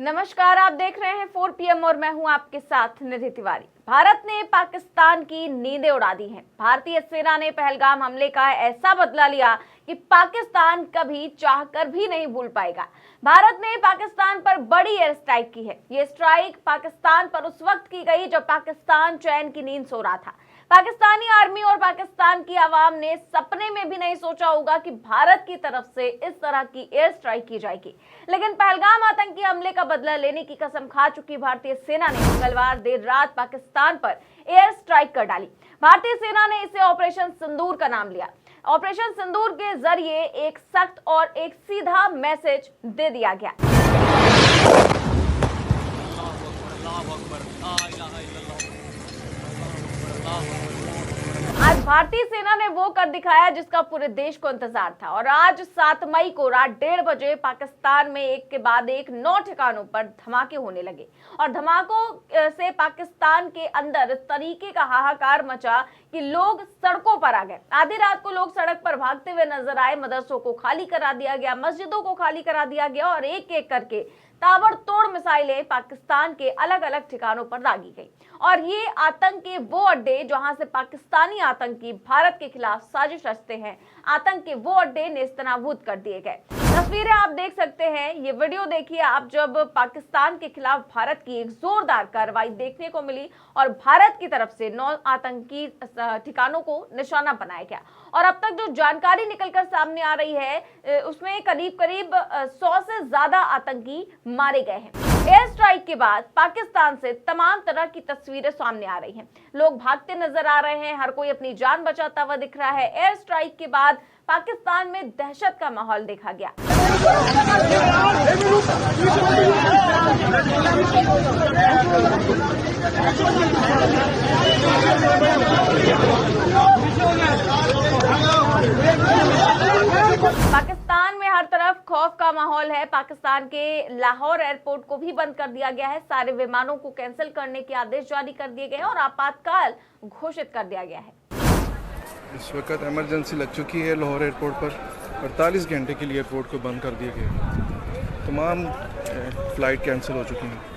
नमस्कार, आप देख रहे हैं 4 PM और मैं हूं आपके साथ निधि तिवारी। भारत ने पाकिस्तान की नींदें उड़ा दी हैं। भारतीय सेना ने पहलगाम हमले का ऐसा बदला लिया कि पाकिस्तान कभी चाहकर भी नहीं भूल पाएगा। भारत ने पाकिस्तान पर बड़ी एयर स्ट्राइक की है। ये स्ट्राइक पाकिस्तान पर उस वक्त की गई जब पाकिस्तान चैन की नींद सो रहा था। पाकिस्तानी आर्मी और पाकिस्तान की आवाम ने सपने में भी नहीं सोचा होगा कि भारत की तरफ से इस तरह की एयर स्ट्राइक की जाएगी। लेकिन पहलगाम आतंकी हमले का बदला लेने की कसम खा चुकी भारतीय सेना ने मंगलवार देर रात पाकिस्तान पर एयर स्ट्राइक कर डाली। भारतीय सेना ने इसे ऑपरेशन सिंदूर का नाम लिया। ऑपरेशन सिंदूर के जरिए एक सख्त और एक सीधा मैसेज दे दिया गया। आज भारतीय सेना ने वो कर दिखाया जिसका पूरे देश को इंतजार था। और आज 7 मई को रात 1:30 बजे पाकिस्तान में एक के बाद एक 9 ठिकानों पर धमाके होने लगे और धमाकों से पाकिस्तान के अंदर इस तरीके का हाहाकार मचा कि लोग सड़कों पर आ गए। आधी रात को लोग सड़क पर भागते हुए नजर आए। मदरसों को खाली करा दिया गया, मस्जिदों को खाली करा दिया गया और एक एक करके ताबड़तोड़ मिसाइलें पाकिस्तान के अलग अलग ठिकानों पर दागी गई। और ये आतंक के वो अड्डे जहां से पाकिस्तानी आतंकी भारत के खिलाफ साजिश रचते हैं, आतंक के वो अड्डे नेस्तनाबूद कर दिए गए। तस्वीरें आप देख सकते हैं। ये वीडियो देखिए आप, जब पाकिस्तान के खिलाफ भारत की एक जोरदार कार्रवाई देखने को मिली और भारत की तरफ से 9 आतंकी ठिकानों को निशाना बनाया गया। और अब तक जो जानकारी निकलकर सामने आ रही है उसमें करीब 100 से ज्यादा आतंकी मारे गए हैं। एयर स्ट्राइक के बाद पाकिस्तान से तमाम तरह की तस्वीरें सामने आ रही हैं। लोग भागते नजर आ रहे हैं, हर कोई अपनी जान बचाता हुआ दिख रहा है। एयर स्ट्राइक के बाद पाकिस्तान में दहशत का माहौल देखा गया। पाकिस्तान में हर तरफ खौफ का माहौल है। पाकिस्तान के लाहौर एयरपोर्ट को भी बंद कर दिया गया है। सारे विमानों को कैंसिल करने के आदेश जारी कर दिए गए हैं और आपातकाल घोषित कर दिया गया है। इस वक्त इमरजेंसी लग चुकी है लाहौर एयरपोर्ट पर। 48 घंटे के लिए एयरपोर्ट को बंद कर दिया गया। तमाम फ्लाइट कैंसिल हो चुकी हैं।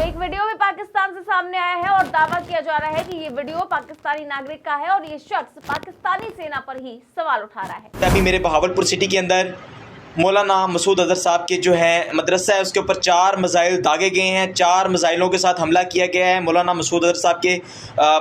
एक वीडियो में पाकिस्तान से सामने आया है और दावा किया जा रहा है कि ये वीडियो पाकिस्तानी नागरिक का है और ये शख्स पाकिस्तानी सेना पर ही सवाल उठा रहा है। अभी मेरे बहावलपुर सिटी के अंदर मौलाना मसूद अजहर साहब के जो है मदरसा है उसके ऊपर 4 मिसाइल दागे गए हैं। 4 मिसाइलों के साथ हमला किया गया है मौलाना मसूद अजहर साहब के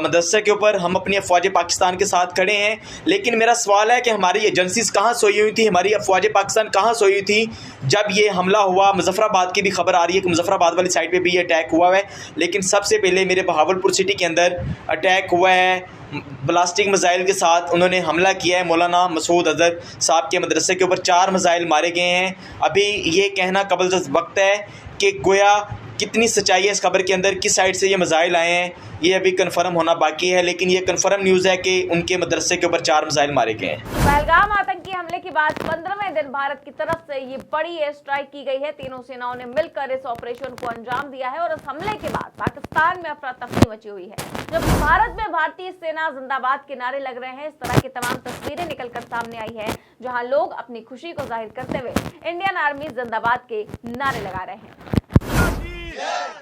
मदरसे के ऊपर। हम अपनी अफवाज पाकिस्तान के साथ खड़े हैं, लेकिन मेरा सवाल है कि हमारी एजेंसीज कहाँ सोई हुई थी, हमारी अफवाज पाकिस्तान कहाँ सोई हुई थी जब ये हमला हुआ। मुजफ्फराबाद की भी खबर आ रही है कि मुजफ्फराबाद वाली साइड पर भी ये अटैक हुआ है, लेकिन सबसे पहले मेरे बहावलपुर सिटी के अंदर अटैक हुआ है ब्लास्टिक मिसाइल के साथ। उन्होंने हमला किया है मौलाना मसूद अजहर साहब के मदरसे के ऊपर। 4 मिसाइल मारे गए हैं। अभी ये कहना कबल वक्त है कि गोया कितनी सच्चाई है इस खबर के अंदर, किस साइड से ये मिसाइल आए हैं, ये अभी कंफर्म होना बाकी है। लेकिन ये कंफर्म न्यूज़ है कि उनके मदरसे के ऊपर 4 मिसाइल मारे गए हैं। पहलगाम आतंकी हमले के बाद 15वें दिन भारत की तरफ से ये बड़ी एयर स्ट्राइक की गई है। तीनों सेनाओं ने मिलकर इस ऑपरेशन को अंजाम दिया है और इस हमले के बाद पाकिस्तान में अफरा तफरी मची हुई है। जब भारत में भारतीय सेना जिंदाबाद के नारे लग रहे हैं, इस तरह की तमाम तस्वीरें निकलकर सामने आई है जहां लोग अपनी खुशी को जाहिर करते हुए इंडियन आर्मी जिंदाबाद के नारे लगा रहे हैं।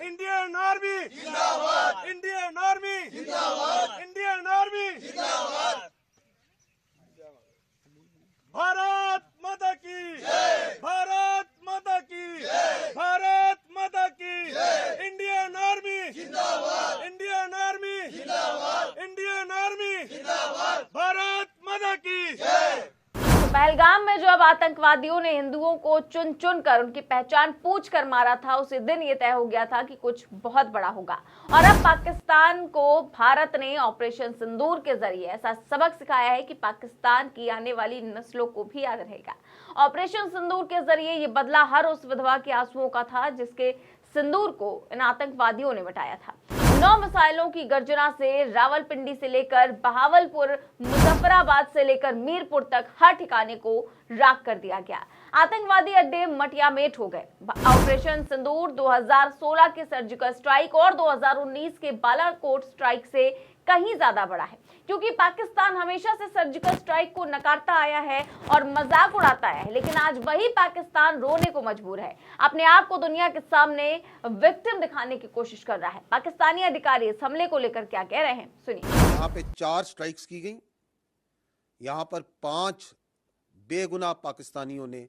इंडियन आर्मी जिंदाबाद, इंडियन आर्मी जिंदाबाद, इंडियन आर्मी जिंदाबाद। भारत माता की जय, भारत माता की जय, भारत माता की जय। इंडियन आर्मी जिंदाबाद, इंडियन आर्मी जिंदाबाद, इंडियन आर्मी जिंदाबाद, भारत माता की जय। पहलगाम में जब आतंकवादियों ने हिंदुओं को चुन चुन कर उनकी पहचान पूछ कर मारा था, उसी दिन ये तय हो गया था कि कुछ बहुत बड़ा होगा। और अब पाकिस्तान को भारत ने ऑपरेशन सिंदूर के जरिए ऐसा सबक सिखाया है कि पाकिस्तान की आने वाली नस्लों को भी याद रहेगा। ऑपरेशन सिंदूर के जरिए ये बदला हर उस विधवा के आंसुओं का था जिसके सिंदूर को इन आतंकवादियों ने मिटाया था। 9 मिसाइलों की गर्जना से रावलपिंडी से लेकर बहावलपुर, मुजफ्फराबाद से लेकर मीरपुर तक हर ठिकाने को राख कर दिया गया। आतंकवादी अड्डे मटियामेट हो गए। ऑपरेशन सिंदूर 2016 के सर्जिकल स्ट्राइक और 2019 के बालाकोट स्ट्राइक से कहीं ज्यादा बड़ा है, क्योंकि पाकिस्तान हमेशा से सर्जिकल स्ट्राइक को नकारता आया है और मजाक उड़ाता है, लेकिन आज वही पाकिस्तान रोने को मजबूर है, अपने आप को दुनिया के सामने विक्टिम दिखाने की कोशिश कर रहा है। पाकिस्तानी अधिकारी इस हमले को लेकर क्या कह रहे हैं, सुनिए। यहाँ पे 4 स्ट्राइक्स की गई, यहाँ पर 5 बेगुनाह पाकिस्तानियों ने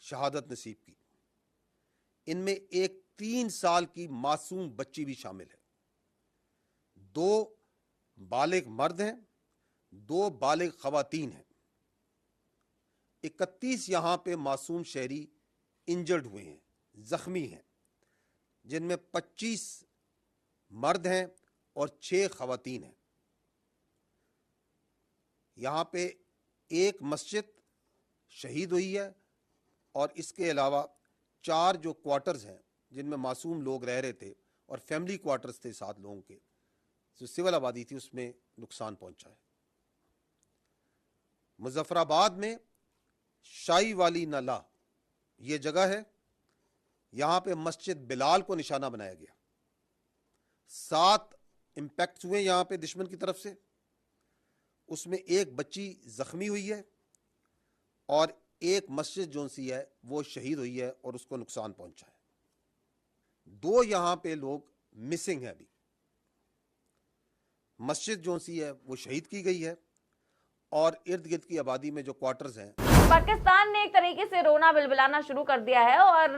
शहादत नसीब की। इनमें एक 3 साल की मासूम बच्ची भी शामिल है। 2 बालिग मर्द हैं, 2 बालिग खवातीन हैं। 31 यहाँ पे मासूम शहरी इंजर्ड हुए हैं, जख्मी हैं, जिनमें 25 मर्द हैं और 6 खवातीन हैं। यहाँ पे एक मस्जिद शहीद हुई है और इसके अलावा 4 जो क्वार्टर्स हैं जिनमें मासूम लोग रह रहे थे और फैमिली क्वार्टर्स थे 7 लोगों के, जो सिविल आबादी थी, उसमें नुकसान पहुंचा है। मुजफ्फराबाद में शाही वाली नाला ये जगह है, यहाँ पे मस्जिद बिलाल को निशाना बनाया गया। 7 इम्पैक्ट हुए यहाँ पे दुश्मन की तरफ से, उसमें एक बच्ची जख्मी हुई है और एक मस्जिद जो सी है वो शहीद हुई है और उसको नुकसान पहुंचा है। 2 यहाँ पे लोग मिसिंग है। अभी मस्जिद जो सी है वो शहीद की गई है और इर्द गिर्द की आबादी में जो क्वार्टर्स हैं। पाकिस्तान ने एक तरीके से रोना बिलबिलाना शुरू कर दिया है और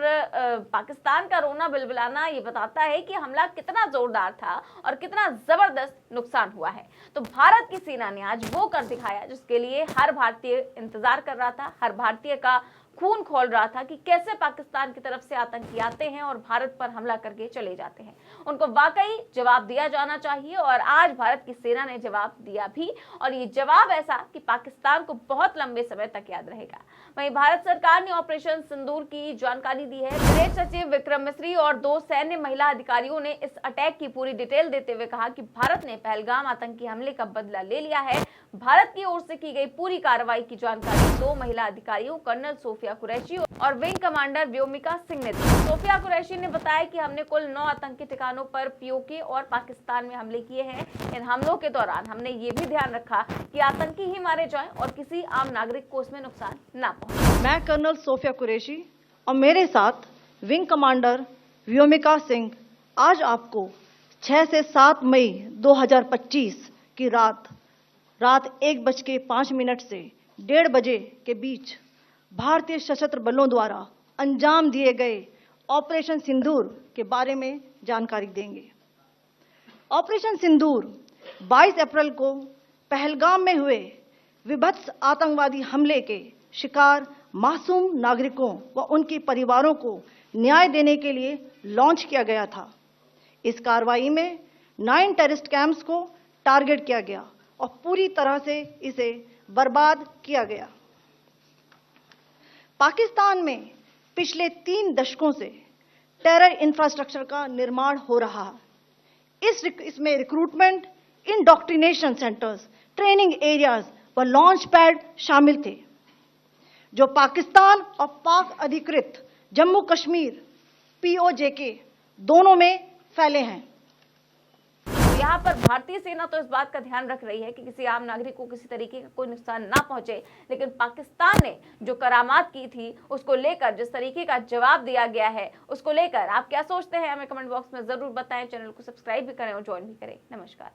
पाकिस्तान का रोना बिलबिलाना ये बताता है कि हमला कितना जोरदार था और कितना जबरदस्त नुकसान हुआ है। तो भारत की सेना ने आज वो कर दिखाया जिसके लिए हर भारतीय इंतजार कर रहा था, हर भारतीय का खून खोल रहा था कि कैसे पाकिस्तान की तरफ से आतंकी आते हैं और भारत पर हमला करके चले जाते हैं। उनको वाकई जवाब दिया जाना चाहिए और आज भारत की सेना ने जवाब दिया भी, और ये जवाब ऐसा कि पाकिस्तान को बहुत लंबे समय तक याद रहेगा। वहीं भारत सरकार ने ऑपरेशन सिंदूर की जानकारी दी है। विदेश सचिव विक्रम मिस्री और 2 सैन्य महिला अधिकारियों ने इस अटैक की पूरी डिटेल देते हुए कहा कि भारत ने पहलगाम आतंकी हमले का बदला ले लिया है। भारत की ओर से की गई पूरी कार्रवाई की जानकारी 2 महिला अधिकारियों कर्नल सोफिया कुरैशी और विंग कमांडर व्योमिका सिंह ने दी। सोफिया कुरैशी ने बताया कि हमने कुल 9 आतंकी ठिकानों पर पीओके और पाकिस्तान में हमले किए हैं। इन हमलों के दौरान हमने ये भी ध्यान रखा कि आतंकी ही मारे जाएं और किसी आम नागरिक को उसमें नुकसान ना पहुंचे। मैं कर्नल सोफिया कुरैशी और मेरे साथ विंग कमांडर व्योमिका सिंह आज आपको 6 से 7 मई 2025 की रात 1:05 से 1:30 बजे के बीच भारतीय सशस्त्र बलों द्वारा अंजाम दिए गए ऑपरेशन सिंदूर के बारे में जानकारी देंगे। ऑपरेशन सिंदूर 22 अप्रैल को पहलगाम में हुए विभत्स आतंकवादी हमले के शिकार मासूम नागरिकों व उनके परिवारों को न्याय देने के लिए लॉन्च किया गया था। इस कार्रवाई में 9 टेररिस्ट कैंप्स को टारगेट किया गया और पूरी तरह से इसे बर्बाद किया गया। पाकिस्तान में पिछले 3 दशकों से टेरर इंफ्रास्ट्रक्चर का निर्माण हो रहा है। इसमें recruitment, indoctrination centres, training areas व लॉन्च पैड शामिल थे, जो पाकिस्तान और पाक अधिकृत जम्मू कश्मीर POJK दोनों में फैले हैं। यहाँ पर भारतीय सेना तो इस बात का ध्यान रख रही है कि किसी आम नागरिक को किसी तरीके का कोई नुकसान ना पहुंचे, लेकिन पाकिस्तान ने जो करामात की थी उसको लेकर जिस तरीके का जवाब दिया गया है उसको लेकर आप क्या सोचते हैं हमें कमेंट बॉक्स में जरूर बताएं। चैनल को सब्सक्राइब भी करें और ज्वाइन भी करें। नमस्कार।